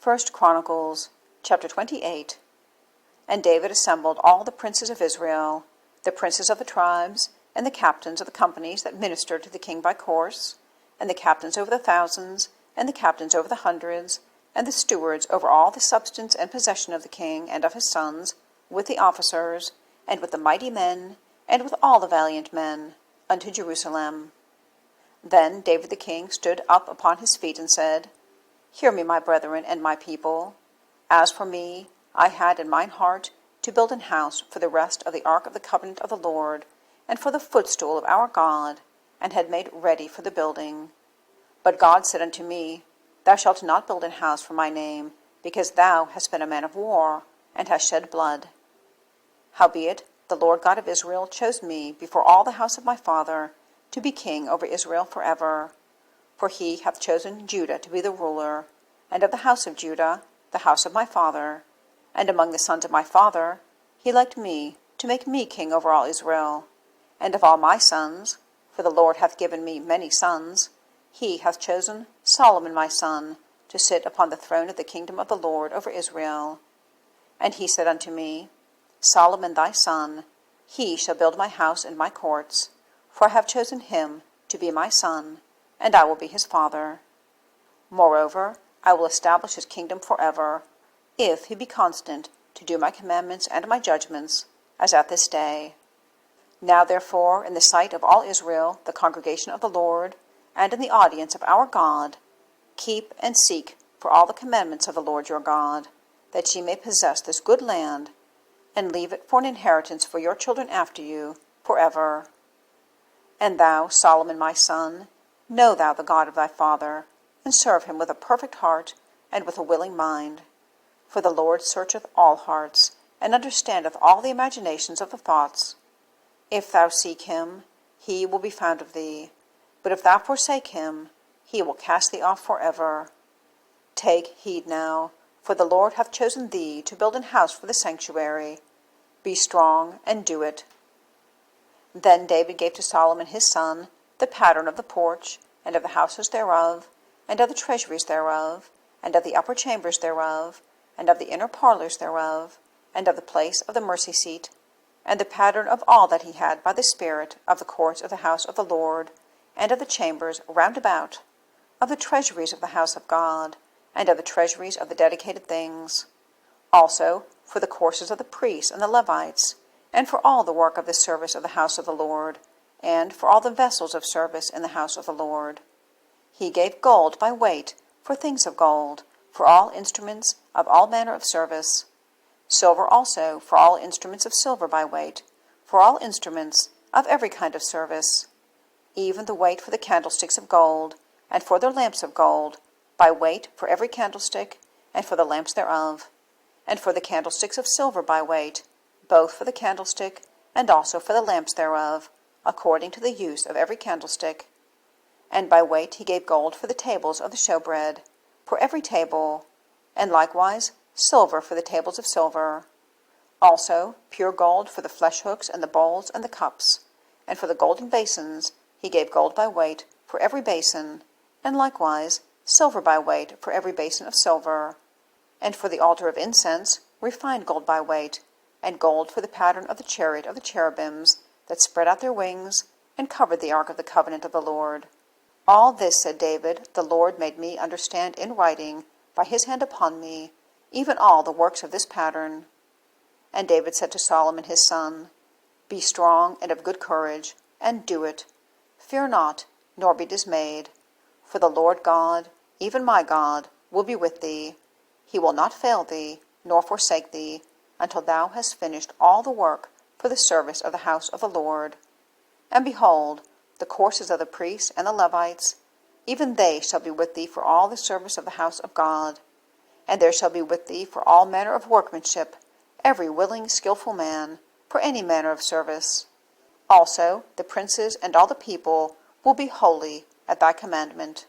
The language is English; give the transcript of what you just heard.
Chronicles, chapter 28. And David assembled all the princes of Israel, the princes of the tribes, and the captains of the companies that ministered to the king by course, and the captains over the thousands, and the captains over the hundreds, and the stewards over all the substance and possession of the king and of his sons, with the officers, and with the mighty men, and with all the valiant men, unto Jerusalem. Then David the king stood up upon his feet and said, Hear me, my brethren and my people. As for me, I had in mine heart to build an house for the rest of the ark of the covenant of the Lord, and for the footstool of our God, and had made ready for the building. But God said unto me, Thou shalt not build an house for my name, because thou hast been a man of war, and hast shed blood. Howbeit, the Lord God of Israel chose me before all the house of my father to be king over Israel forever. For he hath chosen Judah to be the ruler, and of the house of Judah the house of my father. And among the sons of my father he liked me to make me king over all Israel. And of all my sons, for the Lord hath given me many sons, he hath chosen Solomon my son to sit upon the throne of the kingdom of the Lord over Israel. And he said unto me, Solomon thy son, he shall build my house and my courts, for I have chosen him to be my son, and I will be his father. Moreover, I will establish his kingdom forever, if he be constant to do my commandments and my judgments, as at this day. Now therefore, in the sight of all Israel, the congregation of the Lord, and in the audience of our God, keep and seek for all the commandments of the Lord your God, that ye may possess this good land, and leave it for an inheritance for your children after you forever. And thou, Solomon my son, know thou the God of thy father, and serve him with a perfect heart and with a willing mind. For the Lord searcheth all hearts, and understandeth all the imaginations of the thoughts. If thou seek him, he will be found of thee. But if thou forsake him, he will cast thee off forever. Take heed now, for the Lord hath chosen thee to build an house for the sanctuary. Be strong, and do it. Then David gave to Solomon his son the pattern of the porch, and of the houses thereof, and of the treasuries thereof, and of the upper chambers thereof, and of the inner parlours thereof, and of the place of the mercy seat, and the pattern of all that he had by the Spirit of the courts of the house of the Lord, and of the chambers round about, of the treasuries of the house of God, and of the treasuries of the dedicated things. Also for the courses of the priests and the Levites, and for all the work of the service of the house of the Lord, and for all the vessels of service in the house of the Lord. He gave gold by weight for things of gold, for all instruments of all manner of service. Silver also for all instruments of silver by weight, for all instruments of every kind of service. Even the weight for the candlesticks of gold, and for their lamps of gold, by weight for every candlestick, and for the lamps thereof. And for the candlesticks of silver by weight, both for the candlestick, and also for the lamps thereof, according to the use of every candlestick. And by weight he gave gold for the tables of the showbread, for every table, and likewise silver for the tables of silver. Also pure gold for the flesh hooks and the bowls and the cups, and for the golden basins he gave gold by weight for every basin, and likewise silver by weight for every basin of silver. And for the altar of incense refined gold by weight, and gold for the pattern of the chariot of the cherubims, that spread out their wings, and covered the ark of the covenant of the Lord. All this, said David, the Lord made me understand in writing, by his hand upon me, even all the works of this pattern. And David said to Solomon his son, Be strong and of good courage, and do it. Fear not, nor be dismayed. For the Lord God, even my God, will be with thee. He will not fail thee, nor forsake thee, until thou hast finished all the work for the service of the house of the Lord. And behold, the courses of the priests and the Levites, even they shall be with thee for all the service of the house of God. And there shall be with thee for all manner of workmanship, every willing, skillful man, for any manner of service. Also the princes and all the people will be holy at thy commandment.